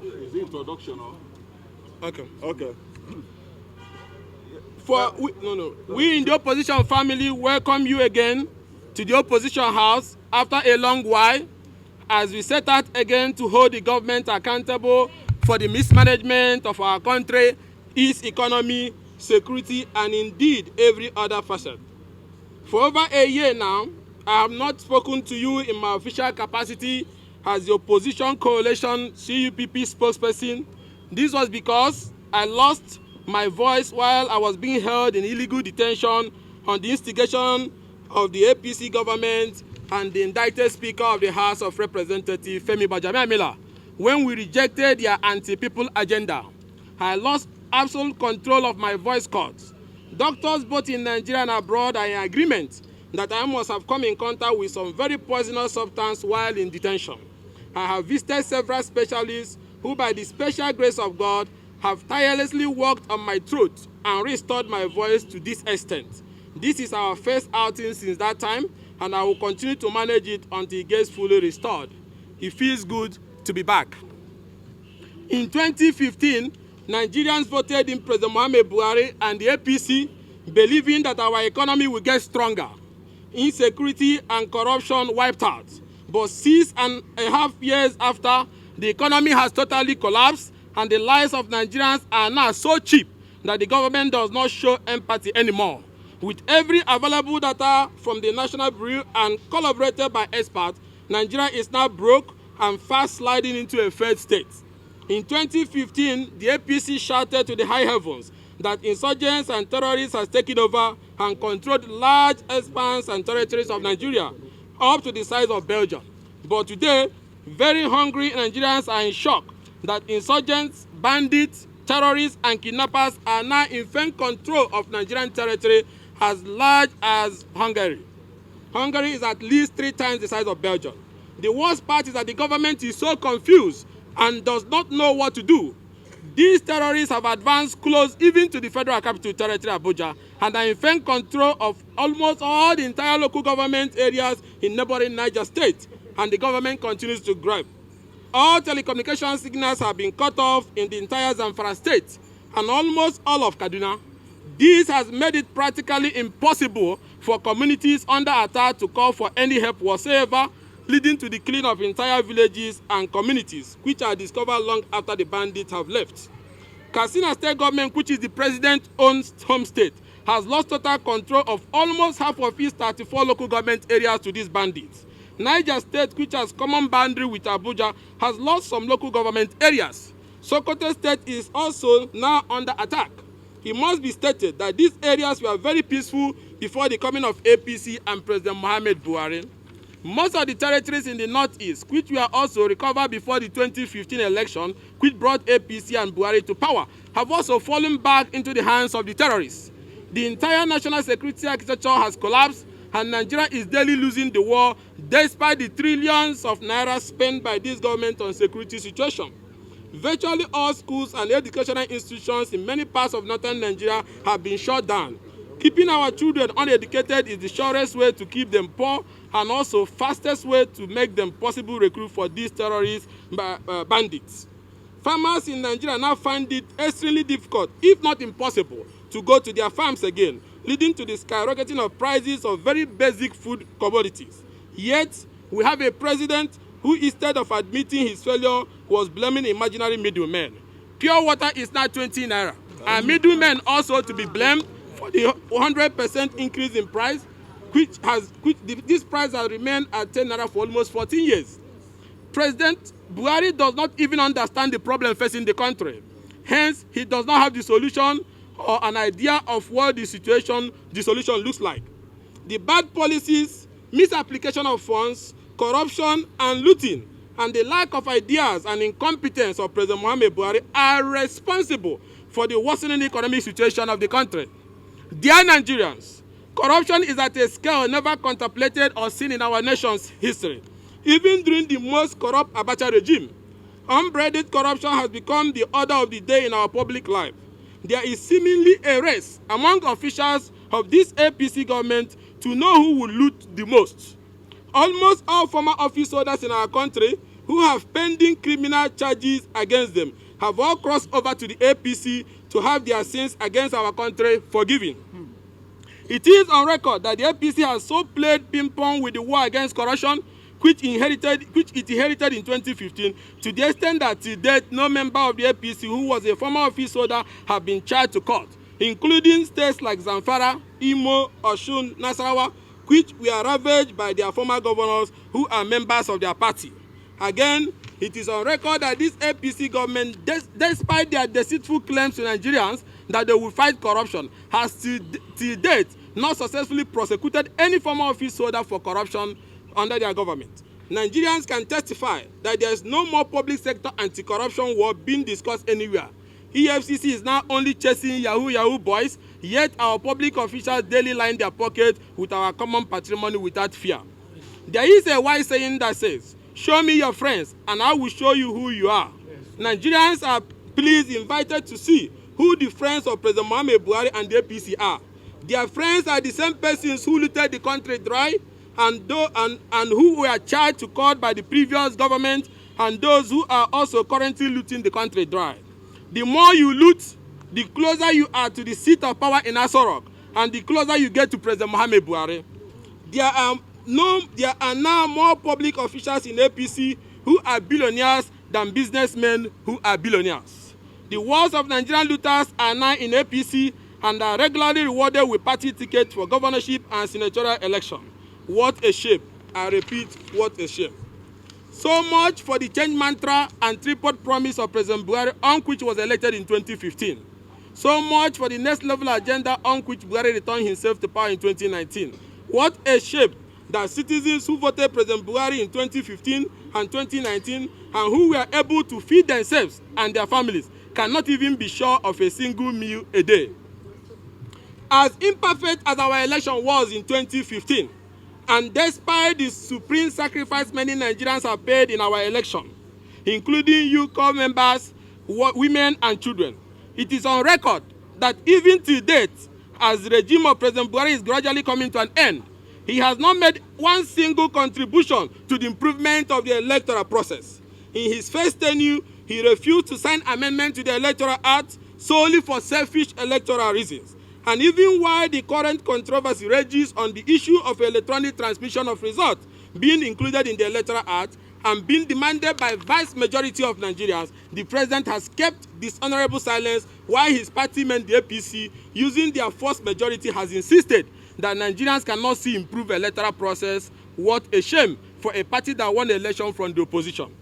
Is the introduction or? Okay. Okay. We in the opposition family welcome you again to the opposition house after a long while as we set out again to hold the government accountable for the mismanagement of our country, its economy, security, and indeed every other facet. For over a year now, I have not spoken to you in my official capacity as the opposition coalition CUPP spokesperson. This was because I lost my voice while I was being held in illegal detention on the instigation of the APC government and the indicted Speaker of the House of Representatives, Femi Gbajabiamila, when we rejected their anti-people agenda. I lost absolute control of my voice cords. Doctors both in Nigeria and abroad are in agreement that I must have come in contact with some very poisonous substance while in detention. I have visited several specialists who, by the special grace of God, have tirelessly worked on my throat and restored my voice to this extent. This is our first outing since that time, and I will continue to manage it until it gets fully restored. It feels good to be back. In 2015, Nigerians voted in President Muhammadu Buhari and the APC, believing that our economy will get stronger. Insecurity and corruption wiped out. But 6.5 years after, the economy has totally collapsed, and the lives of Nigerians are now so cheap that the government does not show empathy anymore. With every available data from the National Bureau and collaborated by experts, Nigeria is now broke and fast sliding into a failed state. In 2015, the APC shouted to the high heavens that insurgents and terrorists has taken over and controlled large expanse and territories of Nigeria, up to the size of Belgium. But today, very hungry Nigerians are in shock that insurgents, bandits, terrorists, and kidnappers are now in firm control of Nigerian territory as large as Hungary. Hungary is at least 3 times the size of Belgium. The worst part is that the government is so confused and does not know what to do. These terrorists have advanced close even to the Federal Capital Territory, Abuja, and are in firm control of almost all the entire local government areas in neighboring Niger State, and the government continues to grab. All telecommunication signals have been cut off in the entire Zamfara state and almost all of Kaduna. This has made it practically impossible for communities under attack to call for any help whatsoever, leading to the killing of entire villages and communities, which are discovered long after the bandits have left. Katsina State government, which is the president-owned home state, has lost total control of almost half of its 34 local government areas to these bandits. Niger State, which has common boundary with Abuja, has lost some local government areas. Sokoto State is also now under attack. It must be stated that these areas were very peaceful before the coming of APC and President Muhammadu Buhari. Most of the territories in the northeast, which were also recovered before the 2015 election, which brought APC and Buhari to power, have also fallen back into the hands of the terrorists. The entire national security architecture has collapsed, and Nigeria is daily losing the war despite the trillions of naira spent by this government on security situation. Virtually all schools and educational institutions in many parts of northern Nigeria have been shut down. Keeping our children uneducated is the surest way to keep them poor and also fastest way to make them possible recruit for these terrorist bandits. Farmers in Nigeria now find it extremely difficult, if not impossible, to go to their farms again, leading to the skyrocketing of prices of very basic food commodities. Yet, we have a president who, instead of admitting his failure, was blaming imaginary middlemen. Pure water is now 20 naira, and middlemen also to be blamed for the 100% increase in price, this price has remained at 10 naira for almost 14 years. President Buhari does not even understand the problem facing the country. Hence, he does not have the solution or an idea of what the solution looks like. The bad policies, misapplication of funds, corruption and looting, and the lack of ideas and incompetence of President Muhammadu Buhari are responsible for the worsening economic situation of the country. Dear Nigerians, corruption is at a scale never contemplated or seen in our nation's history. Even during the most corrupt Abacha regime, unbridled corruption has become the order of the day in our public life. There is seemingly a race among officials of this APC government to know who will loot the most. Almost all former office holders in our country who have pending criminal charges against them have all crossed over to the APC to have their sins against our country forgiven. It is on record that the APC has so played ping-pong with the war against corruption, which it inherited in 2015, to the extent that to date, no member of the APC who was a former office holder have been charged to court, including states like Zamfara, Imo, Osun, Nasarawa, which were ravaged by their former governors who are members of their party. Again, it is on record that this APC government, despite their deceitful claims to Nigerians that they will fight corruption, has to date not successfully prosecuted any former office holder for corruption under their government. Nigerians can testify that there is no more public sector anti-corruption war being discussed anywhere. EFCC is now only chasing Yahoo boys, yet our public officials daily line their pockets with our common patrimony without fear. There is a wise saying that says, "Show me your friends, and I will show you who you are." Yes. Nigerians are please invited to see who the friends of President Muhammadu Buhari and the APC are. Their friends are the same persons who looted the country dry and who were charged to court by the previous government, and those who are also currently looting the country dry. The more you loot, the closer you are to the seat of power in Aso Rock, and the closer you get to President Muhammadu Buhari. There are now more public officials in APC who are billionaires than businessmen who are billionaires. The worst of Nigerian looters are now in APC and are regularly rewarded with party tickets for governorship and senatorial election. What a shame. I repeat, what a shame. So much for the change mantra and tripod promise of President Buhari, on which was elected in 2015. So much for the next level agenda on which Buhari returned himself to power in 2019. What a shame that citizens who voted President Buhari in 2015 and 2019 and who were able to feed themselves and their families cannot even be sure of a single meal a day. As imperfect as our election was in 2015, and despite the supreme sacrifice many Nigerians have paid in our election, including UCO members, women and children, it is on record that even to date, as the regime of President Buhari is gradually coming to an end, he has not made one single contribution to the improvement of the electoral process. In his first tenure, he refused to sign amendment to the Electoral Act solely for selfish electoral reasons. And even while the current controversy rages on the issue of electronic transmission of results being included in the Electoral Act and being demanded by vast majority of Nigerians, the president has kept dishonorable silence while his party men, the APC, using their forced majority, has insisted that Nigerians cannot see improved electoral process. What a shame for a party that won the election from the opposition.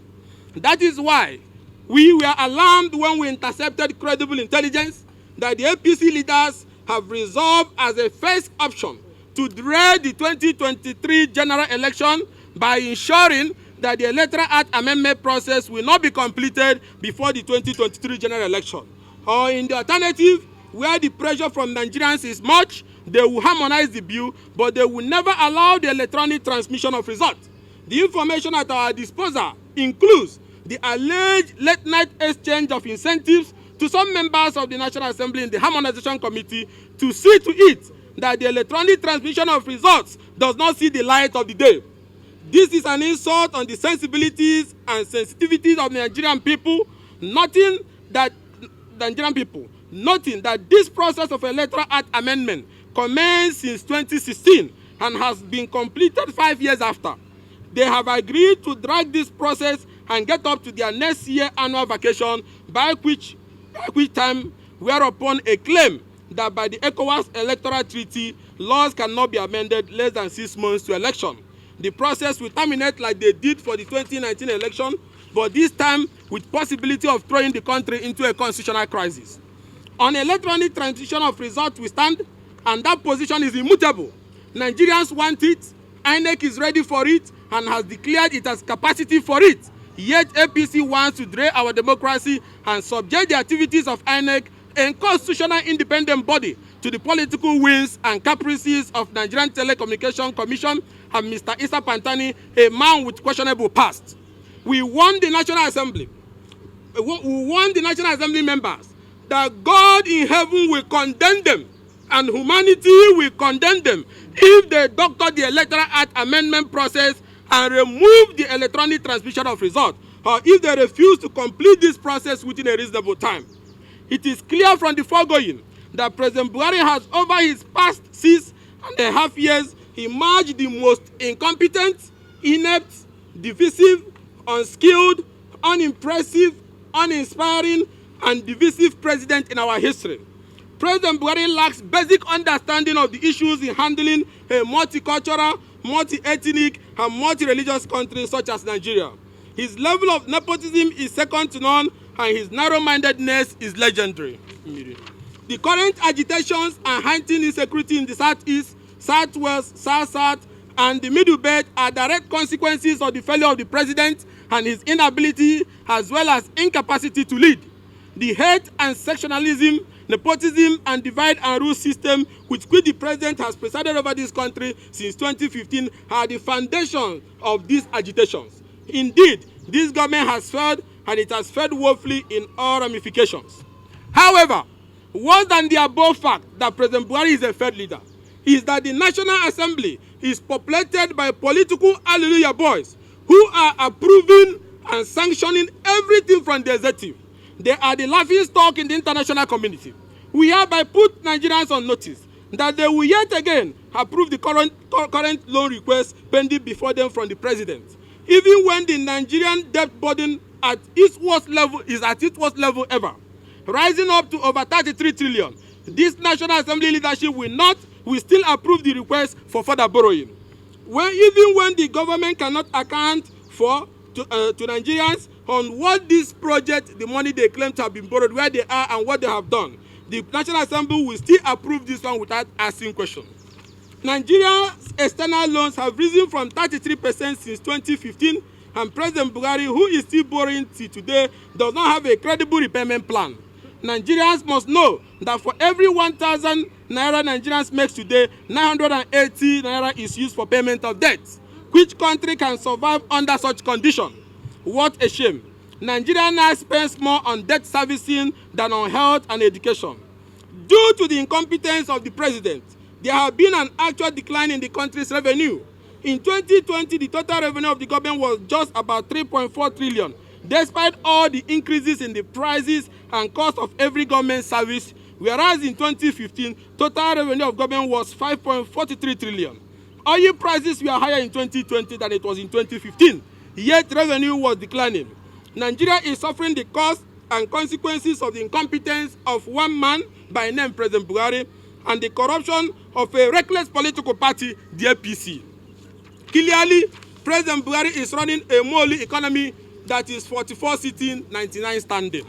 That is why we were alarmed when we intercepted credible intelligence that the APC leaders have resolved as a first option to delay the 2023 general election by ensuring that the Electoral Act amendment process will not be completed before the 2023 general election. Or in the alternative, where the pressure from Nigerians is much, they will harmonize the bill, but they will never allow the electronic transmission of results. The information at our disposal includes the alleged late-night exchange of incentives to some members of the National Assembly in the Harmonization Committee to see to it that the electronic transmission of results does not see the light of the day. This is an insult on the sensibilities and sensitivities of the Nigerian people, noting that this process of Electoral Act amendment commenced since 2016 and has been completed 5 years after. They have agreed to drag this process and get up to their next year annual vacation, by which time whereupon a claim that by the ECOWAS Electoral Treaty, laws cannot be amended less than 6 months to election. The process will terminate like they did for the 2019 election, but this time with possibility of throwing the country into a constitutional crisis. On electronic transition of results we stand, and that position is immutable. Nigerians want it, INEC is ready for it, and has declared it has capacity for it. Yet APC wants to derail our democracy and subject the activities of INEC, a constitutional independent body, to the political whims and caprices of Nigerian Telecommunication Commission and Mr. Issa Pantani, a man with questionable past. We warn the National Assembly, members that God in heaven will condemn them and humanity will condemn them if they doctor the Electoral Act amendment process and remove the electronic transmission of results, or if they refuse to complete this process within a reasonable time. It is clear from the foregoing that President Buhari has, over his past 6.5 years, emerged the most incompetent, inept, divisive, unskilled, unimpressive, uninspiring, and divisive president in our history. President Buhari lacks basic understanding of the issues in handling a multicultural, multi-ethnic, and multi-religious country such as Nigeria. His level of nepotism is second to none, and his narrow-mindedness is legendary. The current agitations and heightened insecurity in the Southeast, Southwest, South-South, and the Middle Belt are direct consequences of the failure of the president and his inability as well as incapacity to lead. The hate and sectionalism, nepotism, and divide and rule system with which the president has presided over this country since 2015 are the foundation of these agitations. Indeed, this government has failed, and it has failed woefully in all ramifications. However, worse than the above fact that President Buhari is a failed leader is that the National Assembly is populated by political hallelujah boys who are approving and sanctioning everything from the executive. They are the laughing stock in the international community. We hereby put Nigerians on notice that they will yet again approve the current loan request pending before them from the president, even when the Nigerian debt burden at its worst level is at its worst level ever, rising up to over 33 trillion. This National Assembly leadership will still approve the request for further borrowing. Even when the government cannot account to Nigerians on what this project, the money they claim to have been borrowed, where they are and what they have done, the National Assembly will still approve this one without asking questions. Nigeria's external loans have risen from 33% since 2015, and President Buhari, who is still borrowing till today, does not have a credible repayment plan. Nigerians must know that for every 1,000 naira Nigerians make today, 980 naira is used for payment of debt. Which country can survive under such conditions? What a shame. Nigeria now spends more on debt servicing than on health and education. Due to the incompetence of the president, there have been an actual decline in the country's revenue. In 2020, the total revenue of the government was just about 3.4 trillion, despite all the increases in the prices and cost of every government service, whereas in 2015, total revenue of government was 5.43 trillion. Oil prices were higher in 2020 than it was in 2015, yet revenue was declining. Nigeria is suffering the cost and consequences of the incompetence of one man by name President Buhari and the corruption of a reckless political party, the APC. Clearly, President Buhari is running a moly economy that is 44 sitting, 99 standing.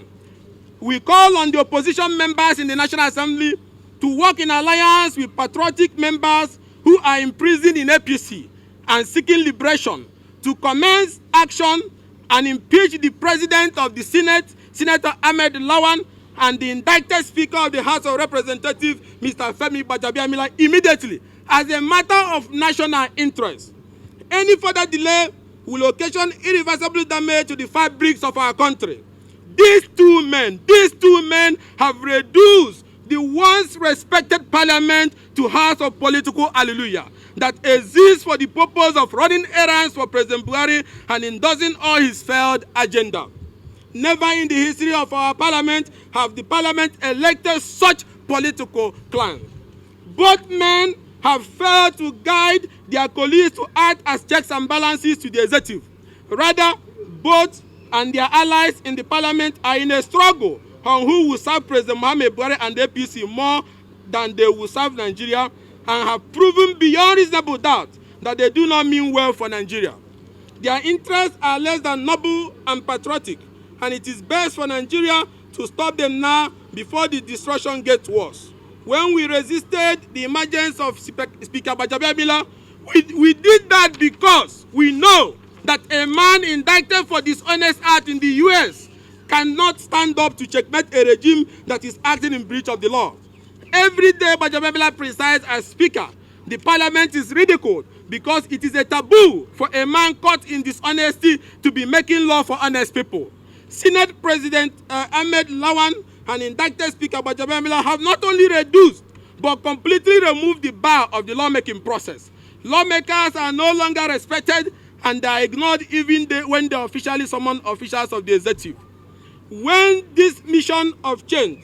We call on the opposition members in the National Assembly to work in alliance with patriotic members who are imprisoned in APC and seeking liberation to commence action and impeach the President of the Senate, Senator Ahmed Lawan, and the indicted Speaker of the House of Representatives, Mr. Femi Gbajabiamila, immediately as a matter of national interest. Any further delay will occasion irreversible damage to the fabrics of our country. These two men have reduced the once respected parliament to house of political hallelujah that exists for the purpose of running errands for President Buhari and endorsing all his failed agenda. Never in the history of our parliament have the parliament elected such political clans. Both men have failed to guide their colleagues to act as checks and balances to the executive. Rather, both and their allies in the parliament are in a struggle on who will serve President Muhammadu Buhari and the APC more than they will serve Nigeria, and have proven beyond reasonable doubt that they do not mean well for Nigeria. Their interests are less than noble and patriotic, and it is best for Nigeria to stop them now before the destruction gets worse. When we resisted the emergence of Speaker Gbajabiamila, we did that because we know that a man indicted for dishonest act in the US cannot stand up to checkmate a regime that is acting in breach of the law. Every day Gbajabiamila presides as Speaker, the Parliament is ridiculed because it is a taboo for a man caught in dishonesty to be making law for honest people. Senate President Ahmed Lawan and indicted Speaker Gbajabiamila have not only reduced but completely removed the bar of the lawmaking process. Lawmakers are no longer respected and are ignored even when they officially summon officials of the executive. When this mission of change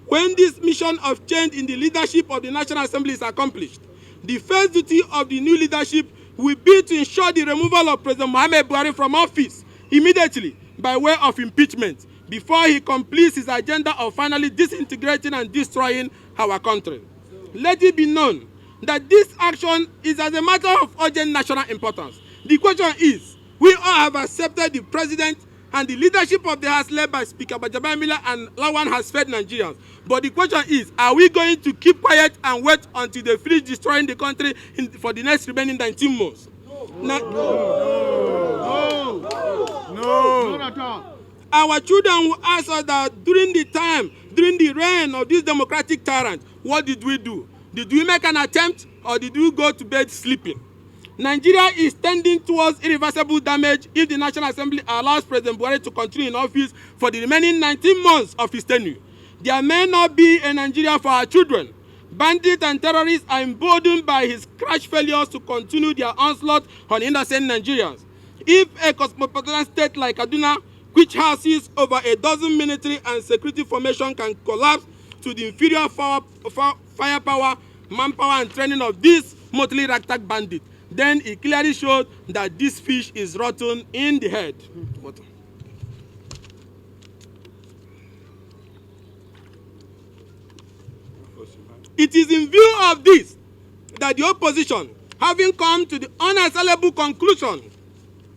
in the leadership of the National Assembly is accomplished, the first duty of the new leadership will be to ensure the removal of President Muhammadu Buhari from office immediately by way of impeachment before he completes his agenda of finally disintegrating and destroying our country. Let it be known that this action is as a matter of urgent national importance. The question is, we all have accepted the president and the leadership of the House led by Speaker Gbajabiamila and Lawan has fed Nigerians. But the question is, are we going to keep quiet and wait until they finish destroying the country for the next remaining 19 months? No. Our children will ask us that during the reign of this democratic tyrant, what did we do? Did we make an attempt or did we go to bed sleeping? Nigeria is tending towards irreversible damage if the National Assembly allows President Buhari to continue in office for the remaining 19 months of his tenure. There may not be a Nigeria for our children. Bandits and terrorists are emboldened by his crash failures to continue their onslaught on innocent Nigerians. If a cosmopolitan state like Kaduna, which houses over a dozen military and security formations, can collapse to the inferior firepower, manpower, and training of these motley ragtag bandits, then it clearly showed that this fish is rotten in the head. It is in view of this that the opposition, having come to the unassailable conclusion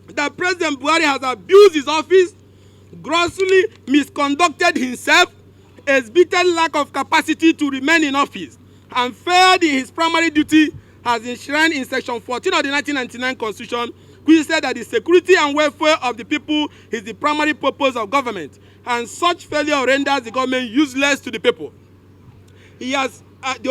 that President Buhari has abused his office, grossly misconducted himself, exhibited lack of capacity to remain in office, and failed in his primary duty as enshrined in Section 14 of the 1999 Constitution, which said that the security and welfare of the people is the primary purpose of government, and such failure renders the government useless to the people. The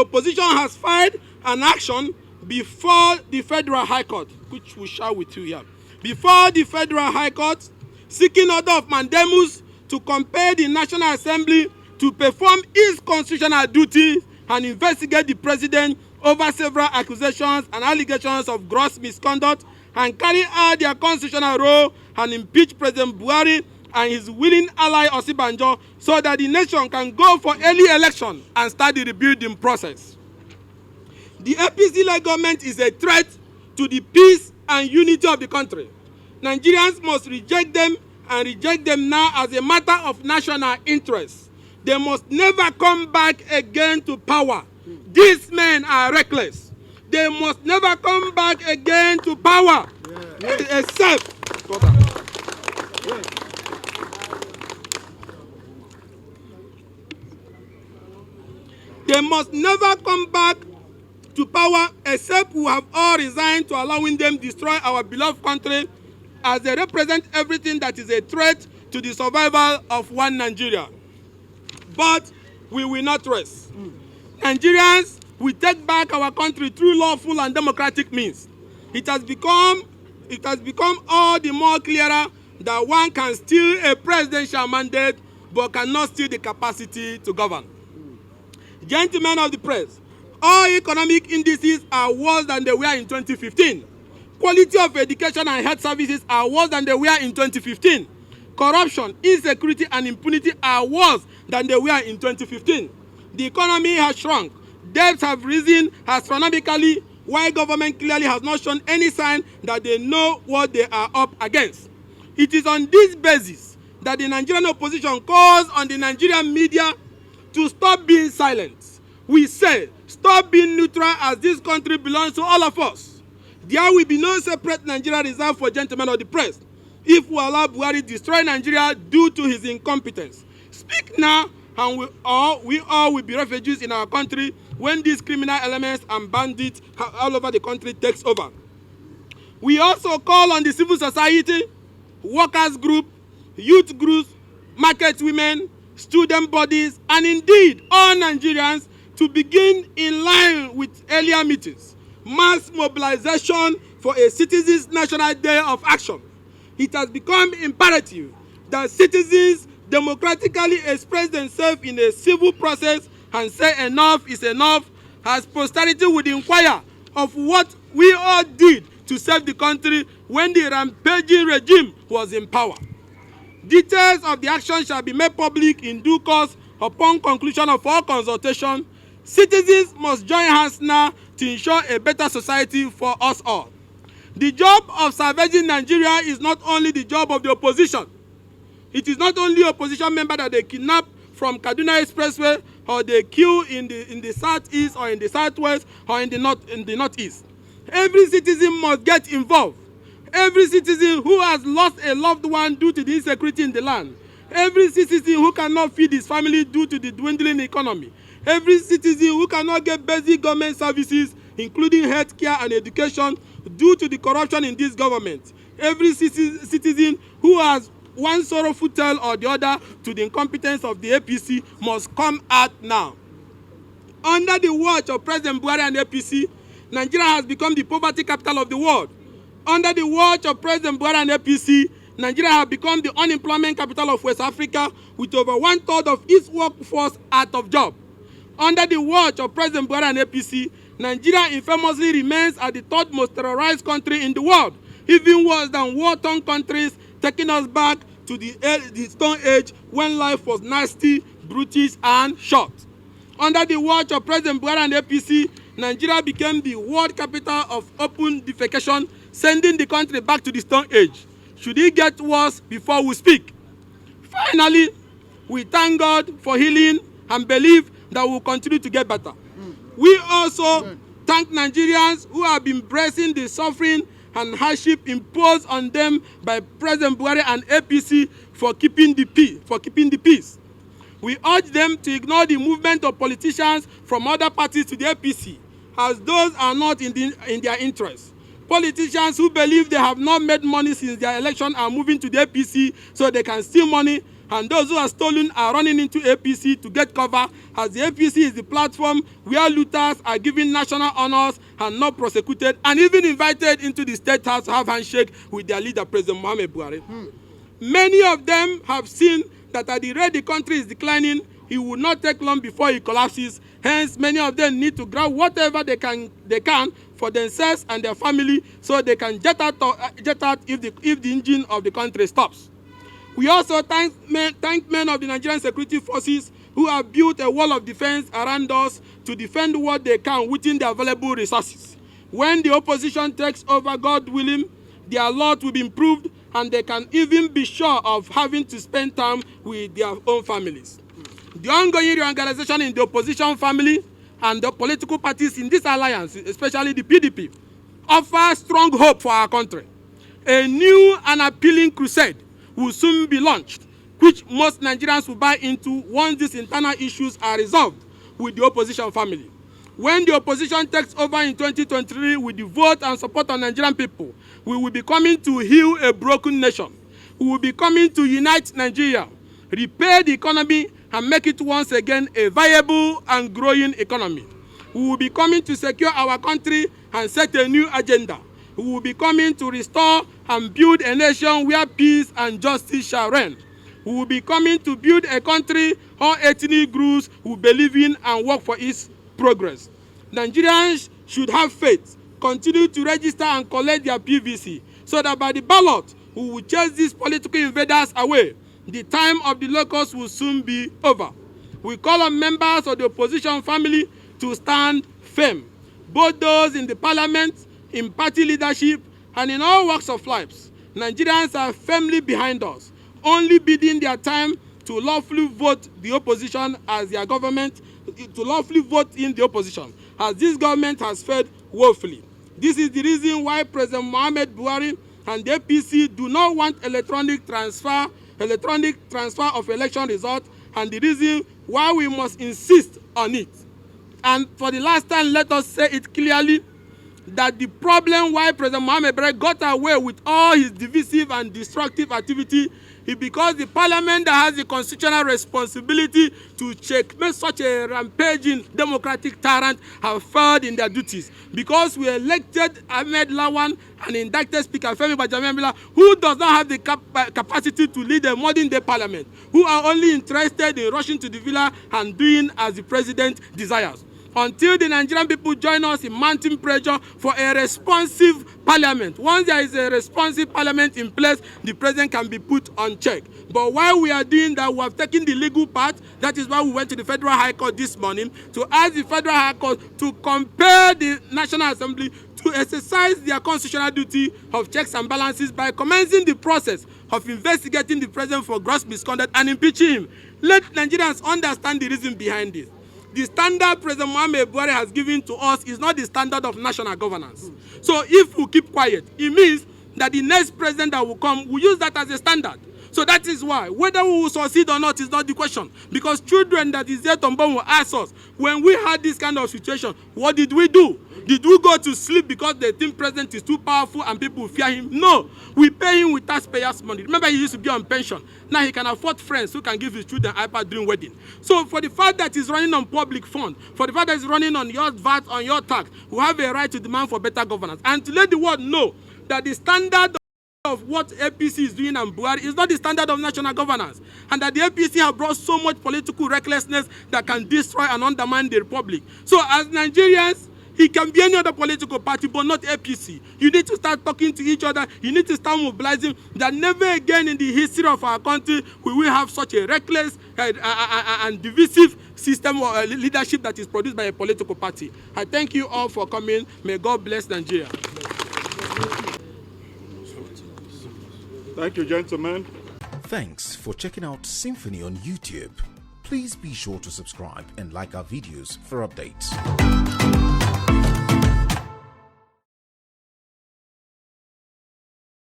opposition has filed an action before the Federal High Court, which we share with you here, before the Federal High Court, seeking order of mandamus to compel the National Assembly to perform its constitutional duty and investigate the president over several accusations and allegations of gross misconduct, and carry out their constitutional role and impeach President Buhari and his willing ally Osibanjo so that the nation can go for early election and start the rebuilding process. The APC-led government is a threat to the peace and unity of the country. Nigerians must reject them, and reject them now as a matter of national interest. They must never come back again to power. These men are reckless. They must never come back again to power, except they must never come back to power except we have all resigned to allowing them destroy our beloved country, as they represent everything that is a threat to the survival of one Nigeria. But we will not rest. Nigerians will take back our country through lawful and democratic means. It has become all the more clearer that one can steal a presidential mandate but cannot steal the capacity to govern. Gentlemen of the press, all economic indices are worse than they were in 2015. Quality of education and health services are worse than they were in 2015. Corruption, insecurity, and impunity are worse than they were in 2015. The economy has shrunk. Debts have risen astronomically, while government clearly has not shown any sign that they know what they are up against. It is on this basis that the Nigerian opposition calls on the Nigerian media to stop being silent. We say, stop being neutral, as this country belongs to all of us. There will be no separate Nigeria reserved for gentlemen of the press if we allow Buhari destroy Nigeria due to his incompetence. Speak now, and we all will be refugees in our country when these criminal elements and bandits all over the country takes over. We also call on the civil society, workers group, youth groups, market women, student bodies, and indeed all Nigerians to begin in line with earlier meetings. Mass mobilization for a Citizens' National Day of Action. It has become imperative that citizens democratically express themselves in a civil process and say enough is enough, as posterity would inquire of what we all did to save the country when the rampaging regime was in power. Details of the action shall be made public in due course upon conclusion of all consultation. Citizens must join hands now to ensure a better society for us all. The job of salvaging Nigeria is not only the job of the opposition. It is not only opposition member that they kidnap from Kaduna Expressway or they kill in the southeast or in the southwest or in the northeast. Every citizen must get involved. Every citizen who has lost a loved one due to the insecurity in the land. Every citizen who cannot feed his family due to the dwindling economy. Every citizen who cannot get basic government services, including health care and education, due to the corruption in this government. Every citizen who has one sorrowful tale or the other to the incompetence of the APC must come out now. Under the watch of President Buhari and APC, Nigeria has become the poverty capital of the world. Under the watch of President Buhari and APC, Nigeria has become the unemployment capital of West Africa with over 1/3 of its workforce out of job. Under the watch of President Buhari and APC, Nigeria infamously remains as the third most terrorized country in the world, even worse than war-torn countries, taking us back to the Stone Age when life was nasty, brutish, and short. Under the watch of President Buhari and APC, Nigeria became the world capital of open defecation, sending the country back to the Stone Age. Should it get worse before we speak? Finally, we thank God for healing and believe that we will continue to get better. We also thank Nigerians who have been bracing the suffering and hardship imposed on them by President Buhari and APC for keeping the peace. We urge them to ignore the movement of politicians from other parties to the APC, as those are not in their interest. Politicians who believe they have not made money since their election are moving to the APC so they can steal money, and those who are stolen are running into APC to get cover, as the APC is the platform where looters are given national honors and not prosecuted, and even invited into the State House to have handshake with their leader, President Muhammadu Buhari. Many of them have seen that at the rate the country is declining, it will not take long before it collapses. Hence, many of them need to grab whatever they can for themselves and their family so they can jet out if the engine of the country stops. We also thank men of the Nigerian security forces who have built a wall of defense around us to defend what they can within the available resources. When the opposition takes over, God willing, their lot will be improved and they can even be sure of having to spend time with their own families. The ongoing reorganization in the opposition family and the political parties in this alliance, especially the PDP, offers strong hope for our country. A new and appealing crusade will soon be launched, which most Nigerians will buy into once these internal issues are resolved with the opposition family. When the opposition takes over in 2023 with the vote and support of Nigerian people, we will be coming to heal a broken nation. We will be coming to unite Nigeria, repair the economy, and make it once again a viable and growing economy. We will be coming to secure our country and set a new agenda. We will be coming to restore and build a nation where peace and justice shall reign. We will be coming to build a country all ethnic groups will believe in and work for its progress. Nigerians should have faith, continue to register and collect their PVC, so that by the ballot, we will chase these political invaders away. The time of the locusts will soon be over. We call on members of the opposition family to stand firm, both those in the parliament, in party leadership, and in all walks of life. Nigerians are firmly behind us, only biding their time to lawfully vote the opposition as their government, to lawfully vote in the opposition, as this government has failed woefully. This is the reason why President Muhammadu Buhari and the APC do not want electronic transfer of election results, and the reason why we must insist on it. And for the last time, let us say it clearly, that the problem why President Muhammadu Buhari got away with all his divisive and destructive activity is because the parliament that has the constitutional responsibility to checkmate such a rampaging democratic tyrant have failed in their duties. Because we elected Ahmed Lawan and indicted Speaker Femi Gbajabiamila, who does not have the capacity to lead a modern-day parliament, who are only interested in rushing to the villa and doing as the president desires. until the Nigerian people join us in mounting pressure for a responsive parliament. Once there is a responsive parliament in place, the president can be put on check. But while we are doing that, we have taken the legal part. That is why we went to the Federal High Court this morning to ask the Federal High Court to compel the National Assembly to exercise their constitutional duty of checks and balances by commencing the process of investigating the president for gross misconduct and impeaching him. Let Nigerians understand the reason behind this. The standard President Muhammadu Buhari has given to us is not the standard of national governance. So if we keep quiet, it means that the next president that will come will use that as a standard. So that is why, whether we will succeed or not is not the question. Because children that is yet unborn will ask us, when we had this kind of situation, what did we do? Did we go to sleep because the team president is too powerful and people fear him? No. We pay him with taxpayers' money. Remember, he used to be on pension. Now he can afford friends who can give his children iPad during wedding. So for the fact that he's running on public fund, for the fact that he's running on your VAT, on your tax, we have a right to demand for better governance. And to let the world know that the standard of what APC is doing and Buhari is not the standard of national governance, and that the APC have brought so much political recklessness that can destroy and undermine the republic. So as Nigerians, it can be any other political party, but not APC. You need to start talking to each other. You need to start mobilizing that never again in the history of our country will we have such a reckless and divisive system or leadership that is produced by a political party. I thank you all for coming. May God bless Nigeria. Thank you, gentlemen. Thanks for checking out Symphony on YouTube. Please be sure to subscribe and like our videos for updates.